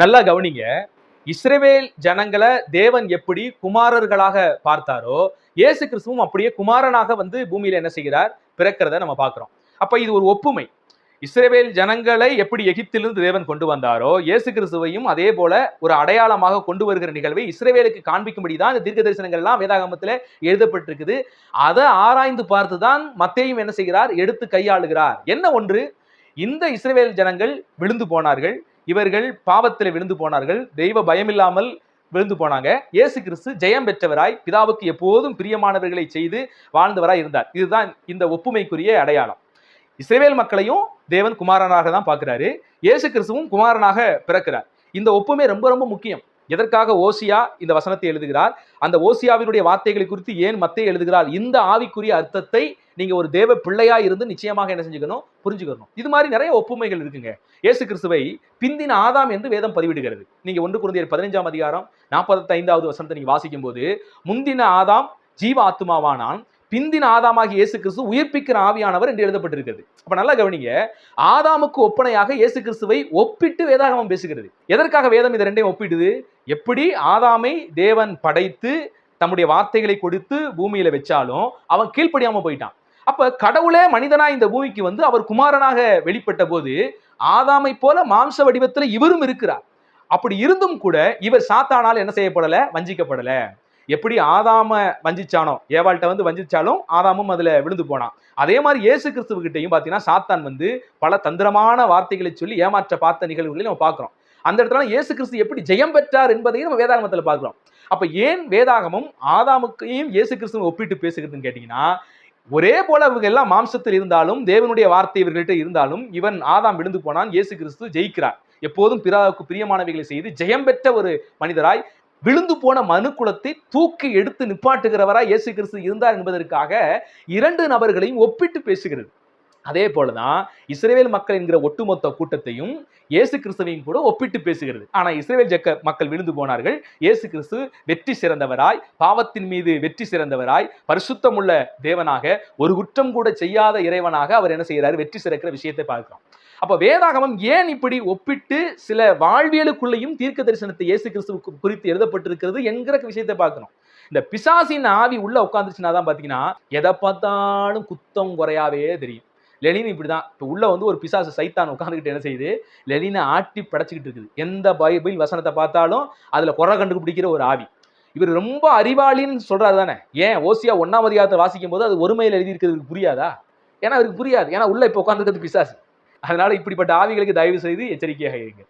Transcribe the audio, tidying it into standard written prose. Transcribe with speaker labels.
Speaker 1: நல்லா கவனிங்க. இஸ்ரவேல் ஜனங்களை தேவன் எப்படி குமாரர்களாக பார்த்தாரோ, இயேசு கிறிஸ்துவும் அப்படியே குமாரனாக வந்து பூமியில என்ன செய்கிறார்? பிறக்கிறத நம்ம பார்க்கிறோம். அப்ப இது ஒரு ஒப்புமை. இஸ்ரவேல் ஜனங்களை எப்படி எகிப்திலிருந்து தேவன் கொண்டு வந்தாரோ, இயேசு கிறிஸ்துவையும் அதே போல ஒரு அடையாளமாக கொண்டு வருகிற நிகழ்வை இஸ்ரவேலுக்கு காண்பிக்கும்படிதான் இந்த தீர்க்க தரிசனங்கள் எல்லாம் வேதாகமத்தில் எழுதப்பட்டிருக்குது. அதை ஆராய்ந்து பார்த்துதான் மத்தேயும் என்ன செய்கிறார்? எடுத்து கையாளுகிறார். என்ன ஒன்று, இந்த இஸ்ரவேல் ஜனங்கள் விழுந்து போனார்கள், இவர்கள் பாவத்தில் விழுந்து போனார்கள், தெய்வ பயமில்லாமல் விழுந்து போனாங்க. இயேசு கிறிஸ்து ஜெயம் பெற்றவராய் பிதாவுக்கு எப்போதும் பிரியமானவர்களை செய்து வாழ்ந்தவராய் இருந்தார். இதுதான் இந்த ஒப்புமைக்குரிய அடையாளம். இஸ்ரவேல் மக்களையும் தேவன் குமாரனாக தான் பார்க்கிறாரு, இயேசு கிறிஸ்துவும் குமாரனாக பிறக்கிறார். இந்த ஒப்புமை ரொம்ப ரொம்ப முக்கியம். எதற்காக ஓசியா இந்த வசனத்தை எழுதுகிறார்? அந்த ஓசியாவினுடைய வார்த்தைகளை குறித்து ஏன் மத்தேயு எழுதுகிறார்? இந்த ஆவிக்குரிய அர்த்தத்தை நீங்க ஒரு தேவ பிள்ளையா இருந்து நிச்சயமாக என்ன செஞ்சுக்கணும்? புரிஞ்சுக்கணும். இது மாதிரி நிறைய ஒப்புமைகள் இருக்குங்க. இயேசு கிறிஸ்துவை பிந்தின ஆதாம் என்று வேதம் பதிவிடுகிறது. நீங்க 1 கொரிந்தியர் 15ஆம் அதிகாரம் 45வது வசனத்தை நீங்க வாசிக்கும் போது, முந்தின ஆதாம் ஜீவ ஆத்துமாவானான், பிந்தின ஆதாமாகி இயேசு கிறிஸ்து உயிர்ப்பிக்கிற ஆவியானவர் என்று எழுதப்பட்டிருக்கிறது. அப்ப நல்லா கவனிங்க, ஆதாமுக்கு ஒப்பனையாக இயேசு கிறிஸ்துவை ஒப்பிட்டு வேதாகமம் பேசுகிறது. எதற்காக வேதம் இதை ரெண்டையும் ஒப்பிடுது? எப்படி ஆதாமை தேவன் படைத்து தம்முடைய வார்த்தைகளை கொடுத்து பூமியில வச்சாலும் அவன் கீழ்ப்படியாம போயிட்டான். அப்ப கடவுளே மனிதனா இந்த பூமிக்கு வந்து அவர் குமாரனாக வெளிப்பட்ட போது ஆதாமை போல மாம்ச வடிவத்தில் இவரும் இருக்கிறார். அப்படி இருந்தும் கூட இவர் சாத்தானால் என்ன செய்யப்படல? வஞ்சிக்கப்படல. எப்படி ஆதாம வஞ்சிச்சானோ, ஏவாள்கிட்ட வந்து வஞ்சிச்சாலும் ஆதாமும் அதுல விழுந்து போனான். அதே மாதிரி இயேசு கிறிஸ்துவகிட்டையும் பாத்தீங்கன்னா சாத்தான் வந்து பல தந்திரமான வார்த்தைகளை சொல்லி ஏமாற்ற பார்த்த நிகழ்வுகளையும் நம்ம பார்க்கிறோம். அந்த இடத்துல இயேசு கிறிஸ்து எப்படி ஜெயம் பெற்றார் என்பதையும் நம்ம வேதாகமத்துல பார்க்கிறோம். அப்ப ஏன் வேதாகமம் ஆதாமுக்கையும் இயேசு கிறிஸ்துவை ஒப்பிட்டு பேசுகிறதுன்னு கேட்டீங்கன்னா, ஒரே போல இவங்க எல்லாம் மாம்சத்தில் இருந்தாலும் தேவனுடைய வார்த்தை இவர்கள்ட்ட இருந்தாலும் இவன் ஆதாம் விழுந்து போனான், இயேசு கிறிஸ்து ஜெயிக்கிறார். எப்போதும் பிதாவுக்கு பிரியமானவைகளை செய்து ஜெயம் பெற்ற ஒரு மனிதராய் விழுந்து போன மனு குலத்தை தூக்கி எடுத்து நிப்பாட்டுகிறவராய் இயேசு கிறிஸ்து இருந்தார் என்பதற்காக இரண்டு நபர்களையும் ஒப்பிட்டு பேசுகிறது. அதே போலதான் இஸ்ரவேல் மக்கள் என்கிற ஒட்டுமொத்த கூட்டத்தையும் இயேசு கிறிஸ்துவையும் கூட ஒப்பிட்டு பேசுகிறது. ஆனா இஸ்ரவேல் மக்கள் விழுந்து போனார்கள், இயேசு கிறிஸ்து வெற்றி சிறந்தவராய், பாவத்தின் மீது வெற்றி சிறந்தவராய், பரிசுத்தமுள்ள தேவனாக, ஒரு குற்றம் கூட செய்யாத இறைவனாக அவர் என்ன செய்யறாரு? வெற்றி சிறக்கிற விஷயத்தை பார்க்கிறோம். அப்ப வேதாகமம் ஏன் இப்படி ஒப்பிட்டு சில வாழ்வியலுக்குள்ளேயும் தீர்க்க தரிசனத்தை இயேசு கிறிஸ்துவுக்கு குறித்து எழுதப்பட்டிருக்கிறது என்கிற விஷயத்தை பார்க்கணும். இந்த பிசாசின் ஆவி உள்ள உட்காந்துச்சுன்னா தான் பாத்தீங்கன்னா எதை பார்த்தாலும் குத்தம் குறையாவே தெரியும். லெனின் இப்படிதான். இப்போ உள்ள வந்து ஒரு பிசாசு சைத்தான் உட்காந்துக்கிட்டு என்ன செய்யுது? லெனினை ஆட்டி படைச்சிக்கிட்டு இருக்குது. எந்த பைபிள் வசனத்தை பார்த்தாலும் அதுல குறை கண்டுபிடிக்கிற ஒரு ஆவி. இவர் ரொம்ப அறிவாளின்னு சொல்றாரு தானே. ஏன் ஓசியா 1ஆம் அதிகாரத்தை வாசிக்கும் போது அது ஒருமையில் எழுதி இருக்கிறதுக்கு புரியாதா? ஏன்னா அவருக்கு புரியாது. ஏன்னா உள்ள இப்போ உட்காந்துருக்கிறது பிசாசு. அதனால இப்படிப்பட்ட ஆவிகளுக்கு தயவு செய்து எச்சரிக்கையாக இருங்க.